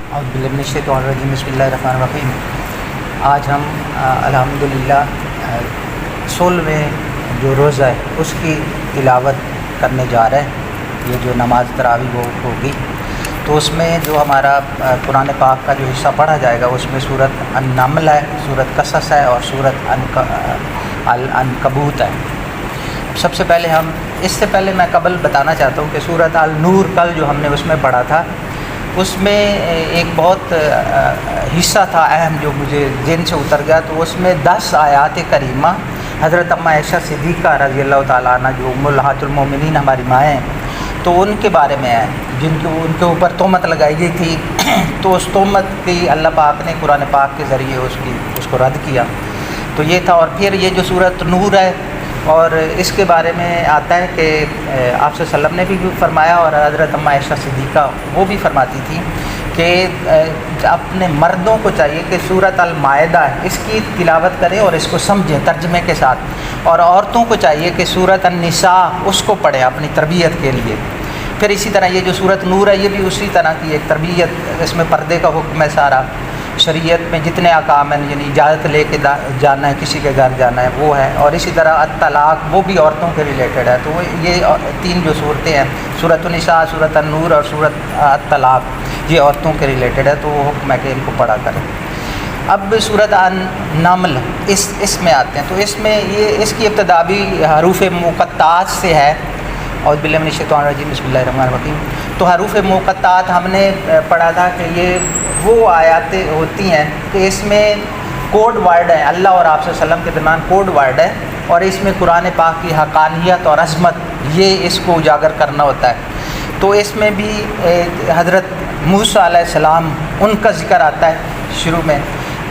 اعوذ باللہ من الشیطان الرجیم بسم اللہ الرحمن الرحیم۔ آج ہم الحمدللہ 16ویں جو روزہ ہے اس کی تلاوت کرنے جا رہے ہیں۔ یہ جو نماز تراویح وہ ہوگی تو اس میں جو ہمارا قرآن پاک کا جو حصہ پڑھا جائے گا اس میں سورۃ النمل ہے، سورۃ قصص ہے اور سورۃ العنکبوت ہے۔ سب سے پہلے اس سے پہلے میں قبل بتانا چاہتا ہوں کہ سورۃ النور کل جو ہم نے اس میں پڑھا تھا اس میں ایک بہت حصہ تھا اہم جو مجھے ذہن سے اتر گیا، تو اس میں 10 آیات کریمہ حضرت اماں عائشہ صدیقہ رضی اللہ تعالیٰ عنہ جو ام الہات المومنین ہماری مائیں ہیں تو ان کے بارے میں ہے جن کو ان کے اوپر تہمت لگائی گئی تھی تو اس تہمت کی اللہ پاک نے قرآن پاک کے ذریعے اس کو رد کیا، تو یہ تھا۔ اور پھر یہ جو سورۃ نور ہے اور اس کے بارے میں آتا ہے کہ آپ صلی اللہ علیہ وسلم نے بھی فرمایا اور حضرت اماں عائشہ صدیقہ وہ بھی فرماتی تھی کہ اپنے مردوں کو چاہیے کہ سورۃ المائدہ اس کی تلاوت کریں اور اس کو سمجھیں ترجمے کے ساتھ، اور عورتوں کو چاہیے کہ سورۃ النساء اس کو پڑھیں اپنی تربیت کے لیے۔ پھر اسی طرح یہ جو سورۃ نور ہے یہ بھی اسی طرح کی ایک تربیت، اس میں پردے کا حکم ہے سارا، شریعت میں جتنے احکام ہیں یعنی اجازت لے کے جانا ہے، کسی کے گھر جانا ہے وہ ہے، اور اسی طرح الطلاق وہ بھی عورتوں کے ریلیٹڈ ہے۔ تو یہ 3 جو صورتیں ہیں سورۃ النساء، سورۃ النور اور سورۃ الطلاق یہ عورتوں کے ریلیٹڈ ہے، تو وہ حکم ہے کہ ان کو پڑھا کریں۔ اب سورۃ النمل اس میں آتے ہیں، تو اس میں اس کی ابتدا بھی حروف مقطعات سے ہے۔ اعوذ باللہ من الشیطان الرجیم بسم اللہ الرحمن الرحیم۔ تو حروف مقطعات ہم نے پڑھا تھا کہ یہ وہ آیات ہوتی ہیں کہ اس میں کوڈ ورڈ ہے، اللہ اور آپ صلی اللہ علیہ وسلم کے درمیان کوڈ ورڈ ہے، اور اس میں قرآن پاک کی حقانیت اور عظمت یہ اس کو اجاگر کرنا ہوتا ہے۔ تو اس میں بھی حضرت موسیٰ علیہ السلام ان کا ذکر آتا ہے شروع میں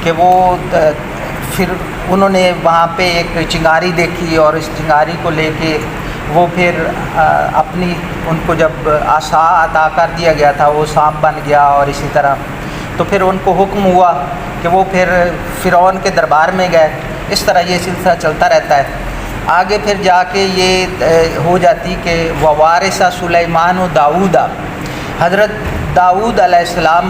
کہ وہ پھر انہوں نے وہاں پہ ایک چنگاری دیکھی اور اس چنگاری کو لے کے وہ پھر اپنی ان کو جب عصا عطا کر دیا گیا تھا وہ سانپ بن گیا، اور اسی طرح تو پھر ان کو حکم ہوا کہ وہ پھر فرعون کے دربار میں گئے۔ اس طرح یہ سلسلہ چلتا رہتا ہے۔ آگے پھر جا کے یہ ہو جاتی کہ ووارث سلیمان و داؤد، حضرت داؤد علیہ السلام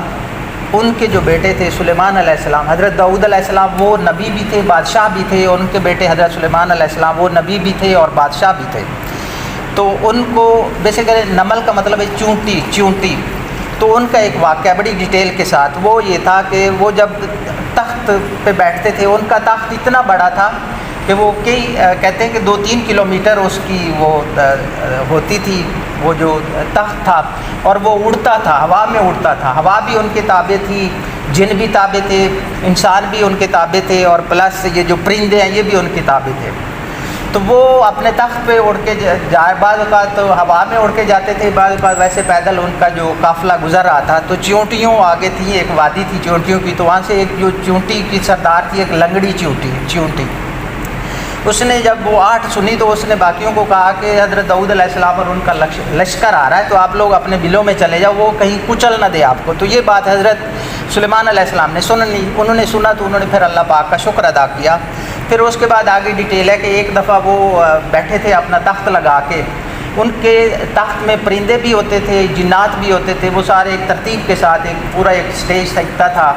ان کے جو بیٹے تھے سلیمان علیہ السلام، حضرت داؤد علیہ السلام وہ نبی بھی تھے بادشاہ بھی تھے، ان کے بیٹے حضرت سلیمان علیہ السلام وہ نبی بھی تھے اور بادشاہ بھی تھے۔ تو ان کو بیسیکلی نمل کا مطلب ہے چونٹی، تو ان کا ایک واقعہ بڑی ڈیٹیل کے ساتھ وہ یہ تھا کہ وہ جب تخت پہ بیٹھتے تھے ان کا تخت اتنا بڑا تھا کہ وہ کہتے ہیں کہ 2-3 کلومیٹر اس کی وہ ہوتی تھی وہ جو تخت تھا، اور وہ اڑتا تھا، ہوا میں اڑتا تھا، ہوا بھی ان کے تابع تھی، جن بھی تابع تھے، انسان بھی ان کے تابع تھے، اور پلس یہ جو پرندے ہیں یہ بھی ان کے تابع تھے۔ تو وہ اپنے تخت پہ اڑ کے بعض اوقات تو ہوا میں اڑ کے جاتے تھے، بعض اوقات ویسے پیدل ان کا جو قافلہ گزر رہا تھا، تو چیونٹیوں آگے تھی، ایک وادی تھی چیونٹیوں کی، تو وہاں سے ایک جو چیونٹی کی سردار تھی ایک لنگڑی چیونٹی، اس نے جب وہ آہٹ سنی تو اس نے باقیوں کو کہا کہ حضرت داؤد علیہ السلام اور ان کا لشکر آ رہا ہے، تو آپ لوگ اپنے بلوں میں چلے جاؤ، وہ کہیں کچل نہ دے آپ کو۔ تو یہ بات حضرت سلیمان علیہ السلام نے سن لی، انہوں نے سنا تو انہوں نے پھر اللہ پاک کا شکر ادا کیا۔ پھر اس کے بعد آگے ڈیٹیل ہے کہ ایک دفعہ وہ بیٹھے تھے اپنا تخت لگا کے، ان کے تخت میں پرندے بھی ہوتے تھے، جنات بھی ہوتے تھے، وہ سارے ایک ترتیب کے ساتھ ایک پورا ایک اسٹیج سجتا تھا۔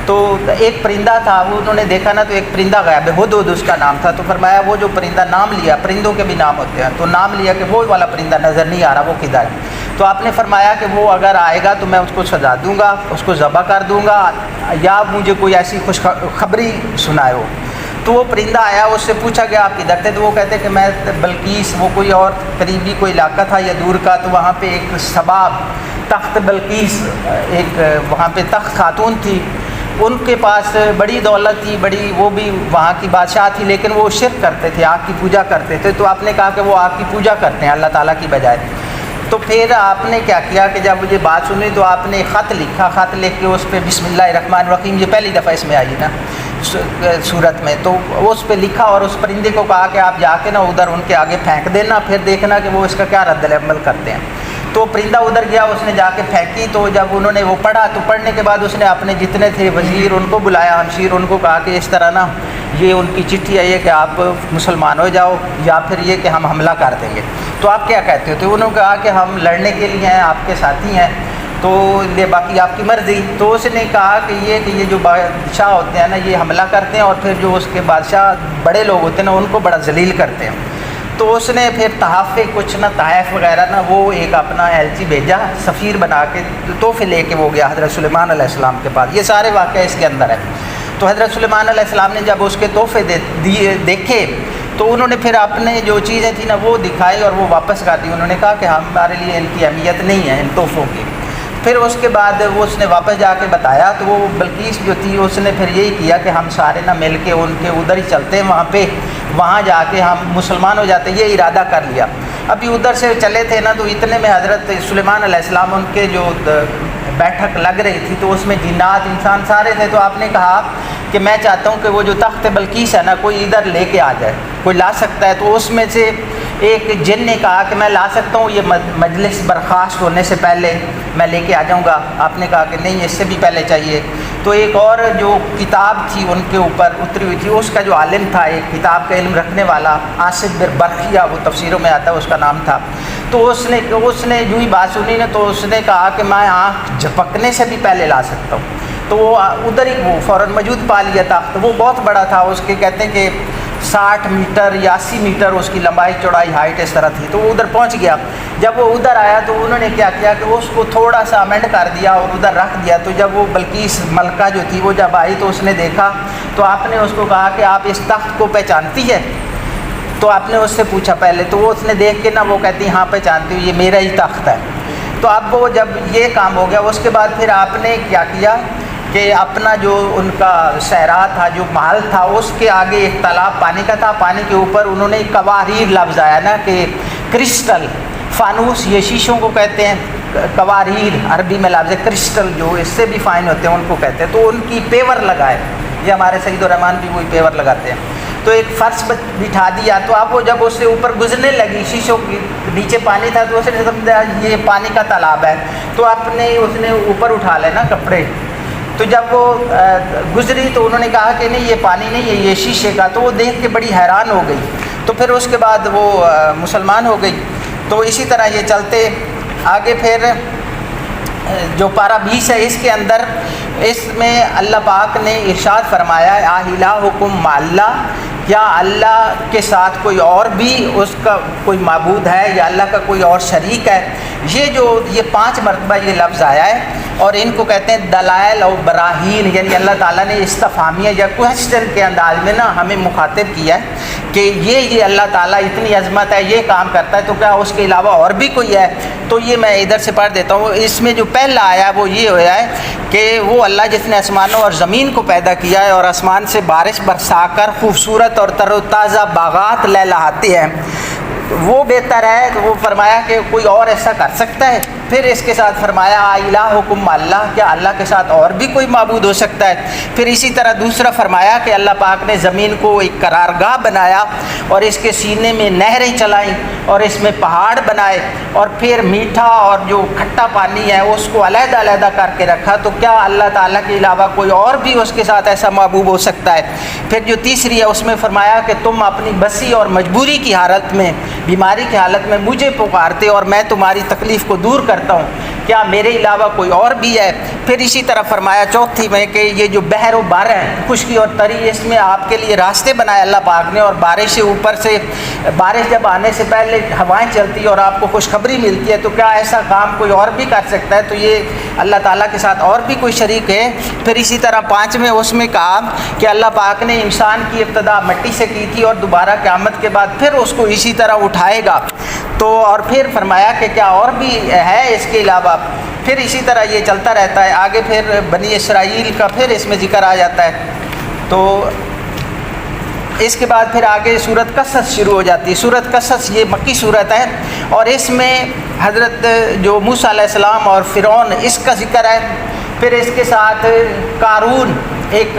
تو ایک پرندہ تھا، وہ انہوں نے دیکھا نا تو ایک پرندہ غائب ہے، ہدہد اس کا نام تھا، تو فرمایا وہ جو پرندہ نام لیا، پرندوں کے بھی نام ہوتے ہیں، تو نام لیا کہ وہ والا پرندہ نظر نہیں آ رہا وہ کدھر ہے، تو آپ نے فرمایا کہ وہ اگر آئے گا تو میں اس کو سجا دوں گا، اس کو ذبح کر دوں گا، یا مجھے کوئی ایسی خوشخبری سنائے ہو۔ تو وہ پرندہ آیا، اس سے پوچھا گیا آپ کدھر تھے، تو وہ کہتے کہ میں بلقیس، وہ کوئی اور قریبی کوئی علاقہ تھا یا دور کا، تو وہاں پہ ایک سبا تخت بلقیس ایک وہاں پہ تخت خاتون تھی، ان کے پاس بڑی دولت تھی، بڑی وہ بھی وہاں کی بادشاہ تھی، لیکن وہ شرک کرتے تھے، آگ کی پوجا کرتے تھے۔ تو آپ نے کہا کہ وہ آگ کی پوجا کرتے ہیں اللہ تعالیٰ کی بجائے۔ تو پھر آپ نے کیا کیا کہ جب مجھے بات سنی تو آپ نے خط لکھا، خط لکھ کے اس پہ بسم اللہ الرحمن الرحیم، یہ پہلی دفعہ اس میں آئی نا صورت میں، تو اس پہ لکھا اور اس پرندے کو کہا کہ آپ جا کے نا ادھر ان کے آگے پھینک دینا، پھر دیکھنا کہ وہ اس کا کیا رد عمل کرتے ہیں۔ تو پرندہ ادھر گیا، اس نے جا کے پھینکی، تو جب انہوں نے وہ پڑھا تو پڑھنے کے بعد اس نے اپنے جتنے تھے وزیر ان کو بلایا، ہمشیر، ان کو کہا کہ اس طرح نا یہ ان کی چٹھی آئی ہے کہ آپ مسلمان ہو جاؤ یا پھر یہ کہ ہم حملہ کر دیں گے، تو آپ کیا کہتے ہو؟ تو انہوں نے کہا کہ ہم لڑنے کے لیے ہیں، آپ کے ساتھی ہیں۔ تو یہ باقی آپ کی مرضی۔ تو اس نے کہا کہ یہ جو بادشاہ ہوتے ہیں نا یہ حملہ کرتے ہیں اور پھر جو اس کے بادشاہ بڑے لوگ ہوتے ہیں نا ان کو بڑا ذلیل کرتے ہیں۔ تو اس نے پھر تحائف کچھ نا تحائف وغیرہ نا وہ ایک اپنا ایلچی بھیجا سفیر بنا کے، تحفے لے کے وہ گیا حضرت سلیمان علیہ السلام کے پاس۔ یہ سارے واقعہ اس کے اندر ہے۔ تو حضرت سلیمان علیہ السلام نے جب اس کے تحفے دیکھے تو انہوں نے پھر اپنے جو چیزیں تھیں نا وہ دکھائی اور وہ واپس کر دی۔ انہوں نے کہا کہ ہمارے لیے ان کی اہمیت نہیں ہے ان تحفوں کی۔ پھر اس کے بعد وہ اس نے واپس جا کے بتایا تو وہ بلقیس جو تھی اس نے پھر یہی کیا کہ ہم سارے نا مل کے ان کے ادھر ہی چلتے ہیں، وہاں جا کے ہم مسلمان ہو جاتے، یہ ارادہ کر لیا۔ ابھی ادھر سے چلے تھے نا تو اتنے میں حضرت سلیمان علیہ السلام ان کے جو بیٹھک لگ رہی تھی تو اس میں جنات انسان سارے تھے۔ تو آپ نے کہا کہ میں چاہتا ہوں کہ وہ جو تخت بلقیس ہے نا کوئی ادھر لے کے آ جائے، کوئی لا سکتا ہے؟ تو اس میں سے ایک جن نے کہا کہ میں لا سکتا ہوں، یہ مجلس برخاست ہونے سے پہلے میں لے کے آ جاؤں گا۔ آپ نے کہا کہ نہیں، اس سے بھی پہلے چاہیے۔ تو ایک اور جو کتاب تھی ان کے اوپر اتری ہوئی تھی، اس کا جو عالم تھا، ایک کتاب کا علم رکھنے والا آصف بن برقیہ، وہ تفسیروں میں آتا ہے اس کا نام تھا، تو اس نے جو ہی بات سنی نا تو اس نے کہا کہ میں آنکھ جھپکنے سے بھی پہلے لا سکتا ہوں۔ تو وہ ادھر ہی وہ فوراً موجود پا لیا تھا۔ تو وہ بہت بڑا تھا، اس کے کہتے ہیں کہ 60 میٹر یا 80 میٹر اس کی لمبائی چوڑائی ہائٹ اس طرح تھی۔ تو وہ ادھر پہنچ گیا۔ جب وہ ادھر آیا تو انہوں نے کیا کیا کہ اس کو تھوڑا سا امینڈ کر دیا اور ادھر رکھ دیا۔ تو جب وہ بلقیس ملکہ جو تھی وہ جب آئی تو اس نے دیکھا تو آپ نے اس کو کہا کہ آپ اس تخت کو پہچانتی ہے؟ تو آپ نے اس سے پوچھا پہلے، تو وہ اس نے دیکھ کے نا وہ کہتی ہاں پہچانتی ہوں، یہ میرا ہی تخت ہے۔ تو اب وہ جب یہ کام ہو گیا اس کے بعد پھر آپ نے کیا کیا کہ اپنا جو ان کا صحرا تھا، جو محل تھا، اس کے آگے ایک تالاب پانی کا تھا، پانی کے اوپر انہوں نے قواریر لفظ آیا نا کہ کرسٹل، فانوس یہ شیشوں کو کہتے ہیں، قواریر عربی میں لفظ ہے، کرسٹل جو اس سے بھی فائن ہوتے ہیں ان کو کہتے ہیں۔ تو ان کی پیور لگائے، یہ ہمارے سعید الرحمان بھی وہی پیور لگاتے ہیں۔ تو ایک فرش بٹھا دیا، تو اب وہ جب اس سے اوپر گزرنے لگی، شیشوں کے نیچے پانی تھا تو اس نے سمجھا یہ پانی کا تالاب ہے، تو اس نے اوپر اٹھا لینا کپڑے۔ تو جب وہ گزری تو انہوں نے کہا کہ نہیں یہ پانی نہیں ہے، یہ شیشے کا۔ تو وہ دیکھ کے بڑی حیران ہو گئی۔ تو پھر اس کے بعد وہ مسلمان ہو گئی۔ تو اسی طرح یہ چلتے آگے پھر جو پارہ 20 ہے اس کے اندر، اس میں اللہ پاک نے ارشاد فرمایا الہکم مع اللہ، کیا اللہ کے ساتھ کوئی اور بھی اس کا کوئی معبود ہے یا اللہ کا کوئی اور شریک ہے؟ یہ 5 مرتبہ یہ لفظ آیا ہے اور ان کو کہتے ہیں دلائل اور براہین، یعنی اللہ تعالیٰ نے استفہامیہ یا کوشچن کے انداز میں نا ہمیں مخاطب کیا ہے کہ یہ اللہ تعالیٰ اتنی عظمت ہے، یہ کام کرتا ہے، تو کیا اس کے علاوہ اور بھی کوئی ہے؟ تو یہ میں ادھر سے پڑھ دیتا ہوں۔ اس میں جو پہلا آیا وہ یہ ہوا ہے کہ وہ اللہ جس نے آسمانوں اور زمین کو پیدا کیا ہے اور آسمان سے بارش برسا کر خوبصورت اور تر و تازہ باغات لہلاتے ہیں، وہ بہتر ہے۔ تو وہ فرمایا کہ کوئی اور ایسا کر سکتا ہے؟ پھر اس کے ساتھ فرمایا الہکم اللہ، کیا اللہ کے ساتھ اور بھی کوئی معبود ہو سکتا ہے؟ پھر اسی طرح دوسرا فرمایا کہ اللہ پاک نے زمین کو ایک قرارگاہ بنایا اور اس کے سینے میں نہریں چلائیں اور اس میں پہاڑ بنائے اور پھر میٹھا اور جو کھٹا پانی ہے اس کو علیحدہ علیحدہ کر کے رکھا، تو کیا اللہ تعالیٰ کے علاوہ کوئی اور بھی اس کے ساتھ ایسا معبود ہو سکتا ہے؟ پھر جو تیسری ہے اس میں فرمایا کہ تم اپنی بسی اور مجبوری کی حالت میں، بیماری کی حالت میں مجھے پکارتے اور میں تمہاری تکلیف کو دور کرتا ہوں، کیا میرے علاوہ کوئی اور بھی ہے؟ پھر اسی طرح فرمایا چوتھی میں کہ یہ جو بحر و بر ہے، خشکی اور تری، اس میں آپ کے لیے راستے بنائے اللہ پاک نے، اور بارش سے اوپر سے بارش جب آنے سے پہلے ہوائیں چلتی اور آپ کو خوشخبری ملتی ہے، تو کیا ایسا کام کوئی اور بھی کر سکتا ہے؟ تو یہ اللہ تعالیٰ کے ساتھ اور بھی کوئی شریک ہے؟ پھر اسی طرح 5ویں اس میں کہا کہ اللہ پاک نے انسان کی ابتدا مٹی سے کی تھی اور دوبارہ قیامت کے بعد پھر اس کو اسی طرح اٹھائے گا، تو اور پھر فرمایا کہ کیا اور بھی ہے اس کے علاوہ؟ پھر اسی طرح یہ چلتا رہتا ہے آگے۔ پھر بنی اسرائیل کا پھر اس میں ذکر آ جاتا ہے۔ تو اس کے بعد پھر آگے سورۃ قصص شروع ہو جاتی ہے۔ سورۃ قصص یہ مکی سورت ہے اور اس میں حضرت جو موسیٰ علیہ السلام اور فرعون اس کا ذکر ہے۔ پھر اس کے ساتھ قارون، ایک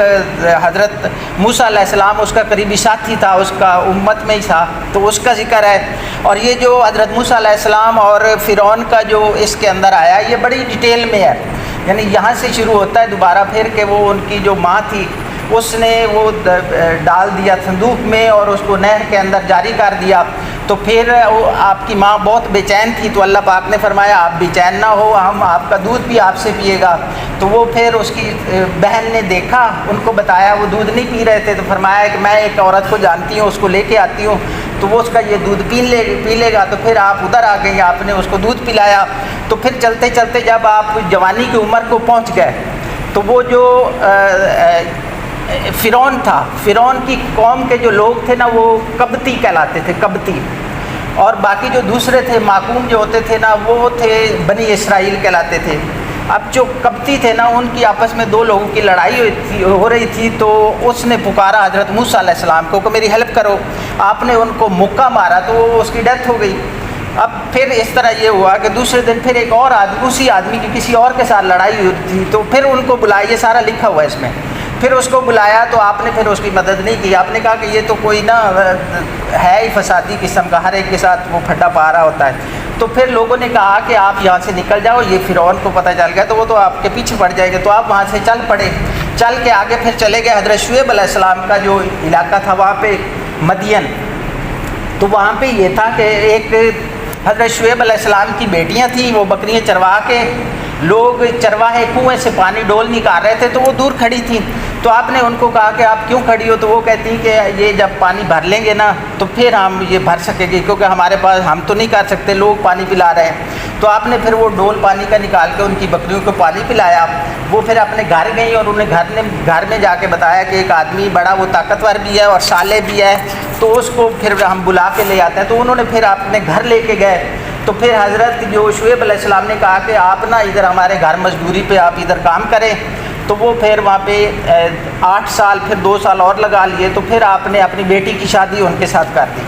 حضرت موسیٰ علیہ السلام اس کا قریبی ساتھی تھا، اس کا امت میں ہی تھا، تو اس کا ذکر ہے۔ اور یہ جو حضرت موسیٰ علیہ السلام اور فرعون کا جو اس کے اندر آیا یہ بڑی ڈیٹیل میں ہے، یعنی یہاں سے شروع ہوتا ہے دوبارہ پھر کہ وہ ان کی جو ماں تھی اس نے وہ ڈال دیا صندوق میں اور اس کو نہر کے اندر جاری کر دیا، تو پھر آپ کی ماں بہت بے چین تھی، تو اللہ پاک نے فرمایا آپ بے چین نہ ہو، ہم آپ کا دودھ بھی آپ سے پیے گا۔ تو وہ پھر اس کی بہن نے دیکھا، ان کو بتایا، وہ دودھ نہیں پی رہے تھے، تو فرمایا کہ میں ایک عورت کو جانتی ہوں، اس کو لے کے آتی ہوں، تو وہ اس کا یہ دودھ پی لے گا۔ تو پھر آپ ادھر آ گئیں، آپ نے اس کو دودھ پلایا۔ تو پھر چلتے چلتے جب آپ جوانی کی عمر کو پہنچ گئے تو وہ جو فرعون تھا، فرعون کی قوم کے جو لوگ تھے نا وہ قبطی کہلاتے تھے، قبطی، اور باقی جو دوسرے تھے معقوم جو ہوتے تھے نا وہ تھے بنی اسرائیل کہلاتے تھے۔ اب جو قبطی تھے نا ان کی آپس میں دو لوگوں کی لڑائی ہو رہی تھی، تو اس نے پکارا حضرت موسیٰ علیہ السلام کو کہ میری ہیلپ کرو۔ آپ نے ان کو مکہ مارا تو اس کی ڈیتھ ہو گئی۔ اب پھر اس طرح یہ ہوا کہ دوسرے دن پھر ایک اور آدمی، اسی آدمی کی کسی اور کے ساتھ لڑائی ہوئی تھی، تو پھر ان کو بلایا، یہ سارا لکھا ہوا ہے اس میں۔ پھر اس کو بلایا تو آپ نے پھر اس کی مدد نہیں کی، آپ نے کہا کہ یہ تو کوئی نا ہے ہی فسادی قسم کا، ہر ایک کے ساتھ وہ پھڈا پا رہا ہوتا ہے۔ تو پھر لوگوں نے کہا کہ آپ یہاں سے نکل جاؤ، یہ فرعون کو پتہ چل گیا تو وہ تو آپ کے پیچھے پڑ جائے گا، تو آپ وہاں سے چل پڑے۔ چل کے آگے پھر چلے گئے حضرت شعیب علیہ السلام کا جو علاقہ تھا وہاں پہ مدین، تو وہاں پہ یہ تھا کہ ایک حضرت شعیب علیہ السلام کی بیٹیاں تھیں، وہ بکریاں چروا کے، لوگ چرواہے کنویں سے پانی ڈول نکال رہے تھے تو وہ دور کھڑی تھیں۔ تو آپ نے ان کو کہا کہ آپ کیوں کھڑی ہو؟ تو وہ کہتی کہ یہ جب پانی بھر لیں گے نا تو پھر ہم یہ بھر سکیں گے، کیونکہ ہمارے پاس ہم تو نہیں کر سکتے، لوگ پانی پلا رہے ہیں۔ تو آپ نے پھر وہ ڈول پانی کا نکال کے ان کی بکریوں کو پانی پلایا۔ وہ پھر اپنے گھر گئیں اور انہیں گھر میں جا کے بتایا کہ ایک آدمی بڑا وہ طاقتور بھی ہے اور صالح بھی ہے، تو اس کو پھر ہم بلا کے لے آتے ہیں۔ تو انہوں نے پھر اپنے گھر لے کے گئے۔ تو پھر حضرت جو شعیب علیہ السلام نے کہا کہ آپ نا ادھر ہمارے گھر مزدوری پہ آپ ادھر کام کریں، تو وہ پھر وہاں پہ 8 سال پھر 2 سال اور لگا لیے، تو پھر آپ نے اپنی بیٹی کی شادی ان کے ساتھ کر دی۔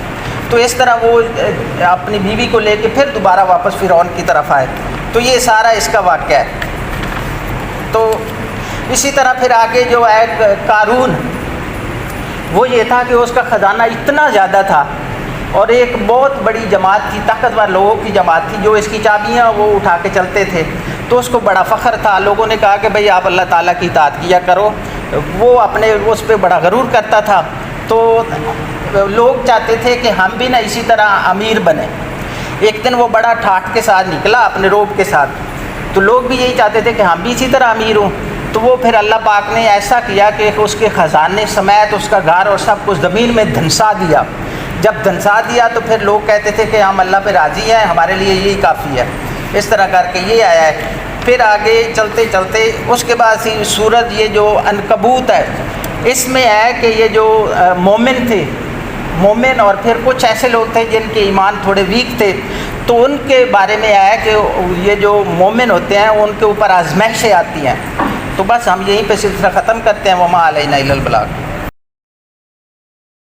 تو اس طرح وہ اپنی بیوی کو لے کے پھر دوبارہ واپس فرعون کی طرف آئے۔ تو یہ سارا اس کا واقعہ ہے۔ تو اسی طرح پھر آگے جو ہے قارون، وہ یہ تھا کہ اس کا خزانہ اتنا زیادہ تھا اور ایک بہت بڑی جماعت تھی، طاقتور لوگوں کی جماعت تھی جو اس کی چابیاں وہ اٹھا کے چلتے تھے، تو اس کو بڑا فخر تھا۔ لوگوں نے کہا کہ بھئی آپ اللہ تعالیٰ کی اطاعت کیا کرو، وہ اپنے اس پہ بڑا غرور کرتا تھا۔ تو لوگ چاہتے تھے کہ ہم بھی نا اسی طرح امیر بنیں۔ ایک دن وہ بڑا ٹھاٹھ کے ساتھ نکلا اپنے روب کے ساتھ، تو لوگ بھی یہی چاہتے تھے کہ ہم بھی اسی طرح امیر ہوں۔ تو وہ پھر اللہ پاک نے ایسا کیا کہ اس کے خزانے سمیت اس کا گھر اور سب کچھ زمین میں دھنسا دیا۔ جب دھنسا دیا تو پھر لوگ کہتے تھے کہ ہم اللہ پہ راضی ہیں، ہمارے لیے یہی کافی ہے۔ اس طرح کر کے یہ آیا ہے۔ پھر آگے چلتے چلتے اس کے بعد سورت یہ جو عنکبوت ہے، اس میں ہے کہ یہ جو مومن تھے، مومن اور پھر کچھ ایسے لوگ تھے جن کے ایمان تھوڑے ویک تھے، تو ان کے بارے میں ہے کہ یہ جو مومن ہوتے ہیں ان کے اوپر آزمائشیں آتی ہیں۔ تو بس ہم یہیں پہ سلسلہ ختم کرتے ہیں۔ وما علینا الا البلاغ۔